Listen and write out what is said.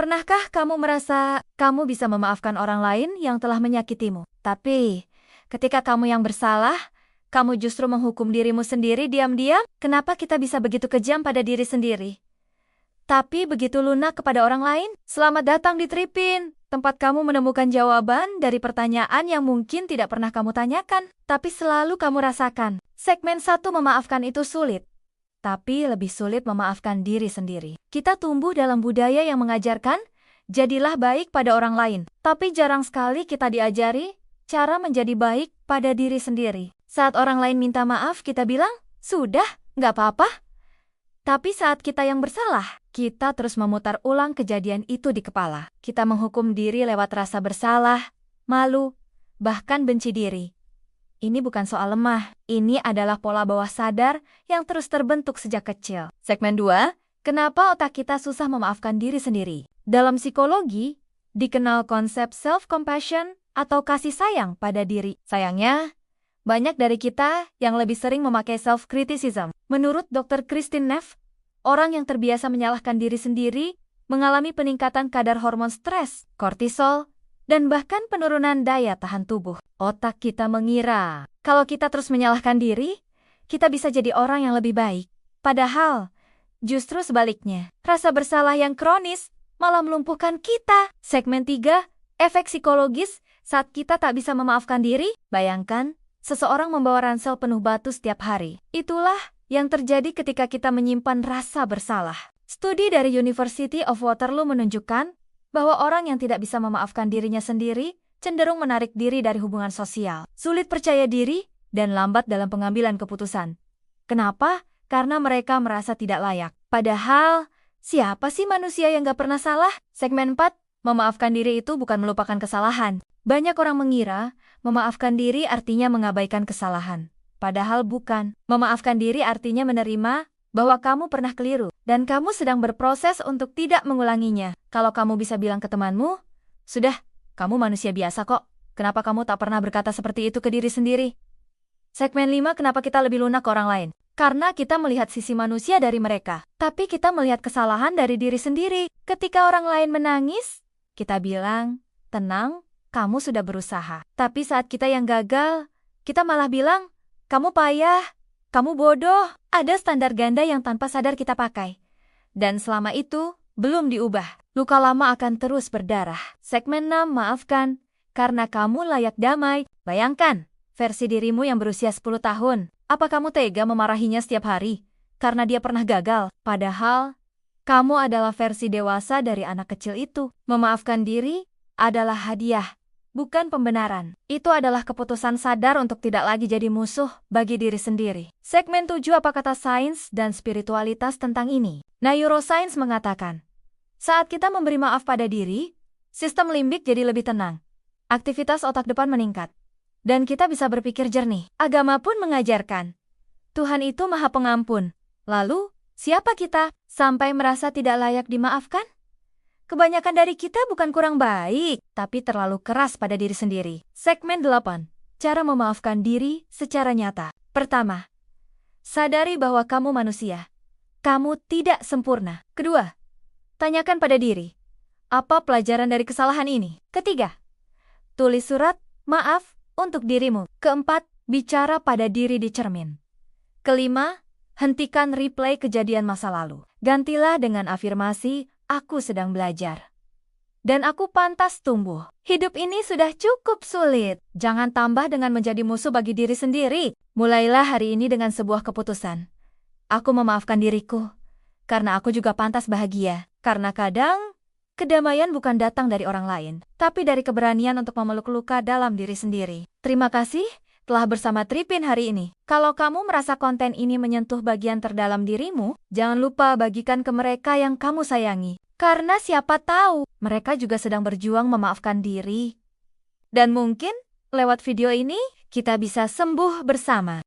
Pernahkah kamu merasa kamu bisa memaafkan orang lain yang telah menyakitimu? Tapi, ketika kamu yang bersalah, kamu justru menghukum dirimu sendiri diam-diam? Kenapa kita bisa begitu kejam pada diri sendiri, tapi begitu lunak kepada orang lain? Selamat datang di Tripin, tempat kamu menemukan jawaban dari pertanyaan yang mungkin tidak pernah kamu tanyakan, tapi selalu kamu rasakan. Segmen 1, memaafkan itu sulit. Tapi lebih sulit memaafkan diri sendiri. Kita tumbuh dalam budaya yang mengajarkan, jadilah baik pada orang lain. Tapi jarang sekali kita diajari cara menjadi baik pada diri sendiri. Saat orang lain minta maaf, kita bilang, sudah, nggak apa-apa. Tapi saat kita yang bersalah, kita terus memutar ulang kejadian itu di kepala. Kita menghukum diri lewat rasa bersalah, malu, bahkan benci diri. Ini bukan soal lemah, ini adalah pola bawah sadar yang terus terbentuk sejak kecil. Segmen 2, kenapa otak kita susah memaafkan diri sendiri? Dalam psikologi, dikenal konsep self-compassion atau kasih sayang pada diri. Sayangnya, banyak dari kita yang lebih sering memakai self-criticism. Menurut Dr. Kristin Neff, orang yang terbiasa menyalahkan diri sendiri mengalami peningkatan kadar hormon stres, kortisol, dan bahkan penurunan daya tahan tubuh. Otak kita mengira, kalau kita terus menyalahkan diri, kita bisa jadi orang yang lebih baik. Padahal, justru sebaliknya, rasa bersalah yang kronis malah melumpuhkan kita. Segmen 3, efek psikologis saat kita tak bisa memaafkan diri. Bayangkan, seseorang membawa ransel penuh batu setiap hari. Itulah yang terjadi ketika kita menyimpan rasa bersalah. Studi dari University of Waterloo menunjukkan bahwa orang yang tidak bisa memaafkan dirinya sendiri cenderung menarik diri dari hubungan sosial, sulit percaya diri, dan lambat dalam pengambilan keputusan. Kenapa? Karena mereka merasa tidak layak. Padahal, siapa sih manusia yang gak pernah salah? Segmen 4, memaafkan diri itu bukan melupakan kesalahan. Banyak orang mengira, memaafkan diri artinya mengabaikan kesalahan. Padahal bukan. Memaafkan diri artinya menerima bahwa kamu pernah keliru, dan kamu sedang berproses untuk tidak mengulanginya. Kalau kamu bisa bilang ke temanmu, sudah, kamu manusia biasa kok. Kenapa kamu tak pernah berkata seperti itu ke diri sendiri? Segmen 5, kenapa kita lebih lunak ke orang lain? Karena kita melihat sisi manusia dari mereka, tapi kita melihat kesalahan dari diri sendiri. Ketika orang lain menangis, kita bilang, tenang, kamu sudah berusaha. Tapi saat kita yang gagal, kita malah bilang, kamu payah, kamu bodoh. Ada standar ganda yang tanpa sadar kita pakai. Dan selama itu, belum diubah. Luka lama akan terus berdarah. Segmen 6, maafkan, karena kamu layak damai. Bayangkan, versi dirimu yang berusia 10 tahun. Apa kamu tega memarahinya setiap hari? Karena dia pernah gagal. Padahal, kamu adalah versi dewasa dari anak kecil itu. Memaafkan diri adalah hadiah, bukan pembenaran. Itu adalah keputusan sadar untuk tidak lagi jadi musuh bagi diri sendiri. Segmen 7, apa kata sains dan spiritualitas tentang ini? Neuroscience mengatakan, saat kita memberi maaf pada diri, sistem limbik jadi lebih tenang. Aktivitas otak depan meningkat. Dan kita bisa berpikir jernih. Agama pun mengajarkan, Tuhan itu Maha Pengampun. Lalu, siapa kita sampai merasa tidak layak dimaafkan? Kebanyakan dari kita bukan kurang baik, tapi terlalu keras pada diri sendiri. Segmen 8, cara memaafkan diri secara nyata. Pertama, sadari bahwa kamu manusia. Kamu tidak sempurna. Kedua, tanyakan pada diri, apa pelajaran dari kesalahan ini? Ketiga, tulis surat maaf untuk dirimu. Keempat, bicara pada diri di cermin. Kelima, hentikan replay kejadian masa lalu. Gantilah dengan afirmasi, aku sedang belajar. Dan aku pantas tumbuh. Hidup ini sudah cukup sulit. Jangan tambah dengan menjadi musuh bagi diri sendiri. Mulailah hari ini dengan sebuah keputusan. Aku memaafkan diriku, karena aku juga pantas bahagia. Karena kadang, kedamaian bukan datang dari orang lain, tapi dari keberanian untuk memeluk luka dalam diri sendiri. Terima kasih telah bersama Tripin hari ini. Kalau kamu merasa konten ini menyentuh bagian terdalam dirimu, jangan lupa bagikan ke mereka yang kamu sayangi. Karena siapa tahu, mereka juga sedang berjuang memaafkan diri. Dan mungkin, lewat video ini, kita bisa sembuh bersama.